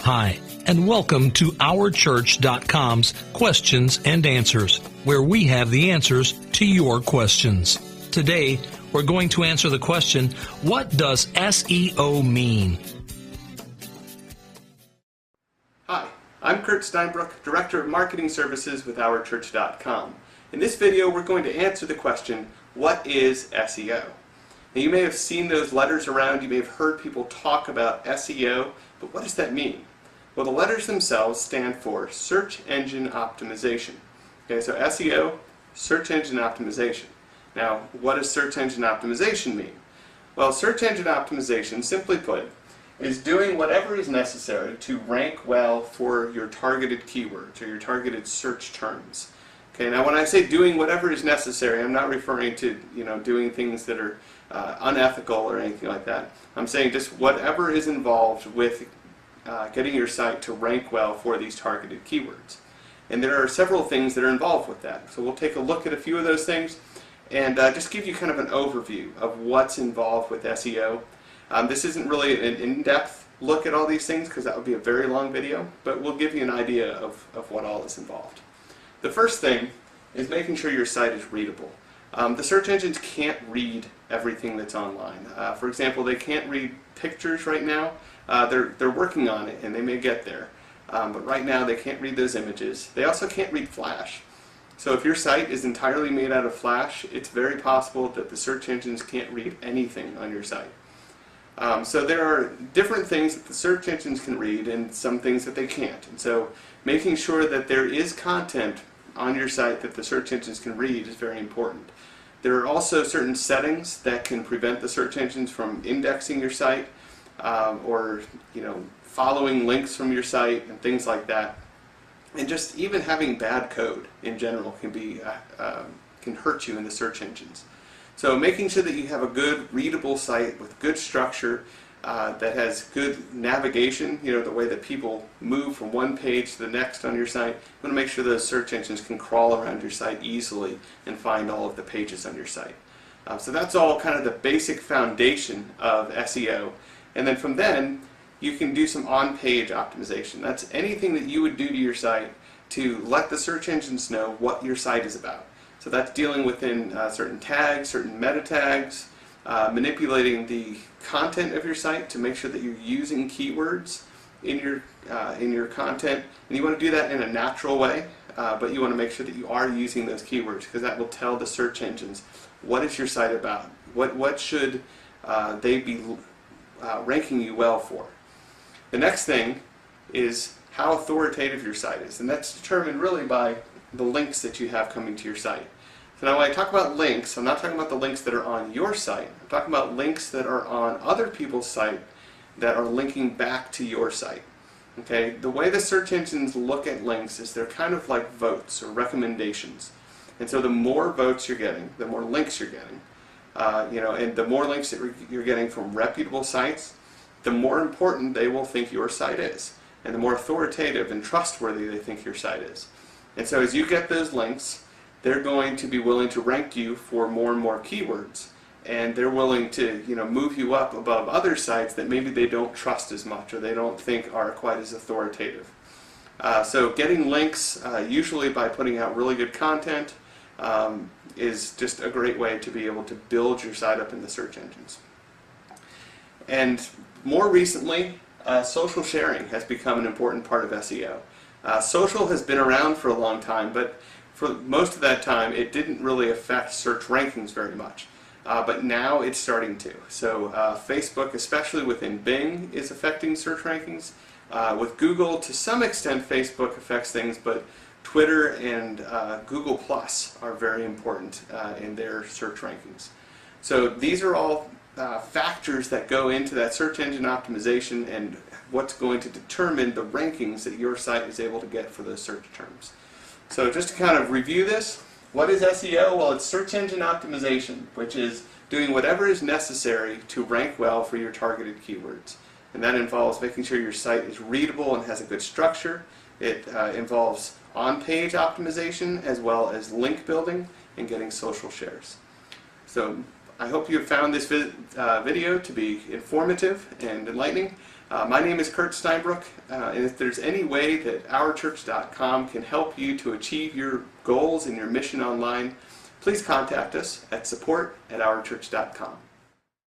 Hi, and welcome to OurChurch.com's Questions and Answers, where we have the answers to your questions. Today, we're going to answer the question, what does SEO mean? Hi, I'm Kurt Steinbrook, Director of Marketing Services with OurChurch.com. In this video, we're going to answer the question, what is SEO? Now, you may have seen those letters around, you may have heard people talk about SEO, but what does that mean? Well, the letters themselves stand for Search Engine Optimization. Okay, so SEO, Search Engine Optimization. Now, what does Search Engine Optimization mean? Well, Search Engine Optimization, simply put, is doing whatever is necessary to rank well for your targeted keywords or your targeted search terms. Okay, now when I say doing whatever is necessary, I'm not referring to doing things that are unethical or anything like that. I'm saying just whatever is involved with getting your site to rank well for these targeted keywords. And there are several things that are involved with that. So we'll take a look at a few of those things and just give you kind of an overview of what's involved with SEO. This isn't really an in-depth look at all these things because that would be a very long video, but we'll give you an idea of what all is involved. The first thing is making sure your site is readable. The search engines can't read everything that's online. For example, they can't read pictures right now. They're working on it and they may get there. But right now they can't read those images. They also can't read Flash. So if your site is entirely made out of Flash, it's very possible that the search engines can't read anything on your site. So there are different things that the search engines can read and some things that they can't. And so making sure that there is content on your site that the search engines can read is very important. There are also certain settings that can prevent the search engines from indexing your site or following links from your site and things like that. And just even having bad code in general can hurt you in the search engines. So making sure that you have a good readable site with good structure that has good navigation, the way that people move from one page to the next on your site. You want to make sure those search engines can crawl around your site easily and find all of the pages on your site. So that's all kind of the basic foundation of SEO. And then from then, you can do some on-page optimization. That's anything that you would do to your site to let the search engines know what your site is about. So that's dealing within certain tags, certain meta tags, manipulating the content of your site to make sure that you're using keywords in your content. And you want to do that in a natural way, but you want to make sure that you are using those keywords because that will tell the search engines what is your site about. What should they be ranking you well for. The next thing is how authoritative your site is, and that's determined really by the links that you have coming to your site. So now when I talk about links, I'm not talking about the links that are on your site. I'm talking about links that are on other people's site that are linking back to your site. Okay? The way the search engines look at links is they're kind of like votes or recommendations. And so the more votes you're getting, the more links you're getting. And the more links that you're getting from reputable sites, the more important they will think your site is, and the more authoritative and trustworthy they think your site is. And so as you get those links, they're going to be willing to rank you for more and more keywords, and they're willing to move you up above other sites that maybe they don't trust as much or they don't think are quite as authoritative. So getting links, usually by putting out really good content, is just a great way to be able to build your site up in the search engines. And more recently, social sharing has become an important part of SEO. Social has been around for a long time, but for most of that time it didn't really affect search rankings very much. But now it's starting to. So Facebook, especially within Bing, is affecting search rankings. With Google, to some extent Facebook affects things, but Twitter and Google Plus are very important in their search rankings. So these are all factors that go into that search engine optimization and what's going to determine the rankings that your site is able to get for those search terms. So just to kind of review this, what is SEO? Well, it's search engine optimization, which is doing whatever is necessary to rank well for your targeted keywords. And that involves making sure your site is readable and has a good structure. It involves on-page optimization as well as link building and getting social shares. So I hope you have found this video to be informative and enlightening. My name is Kurt Steinbrook, and if there's any way that OurChurch.com can help you to achieve your goals and your mission online, please contact us at support@OurChurch.com.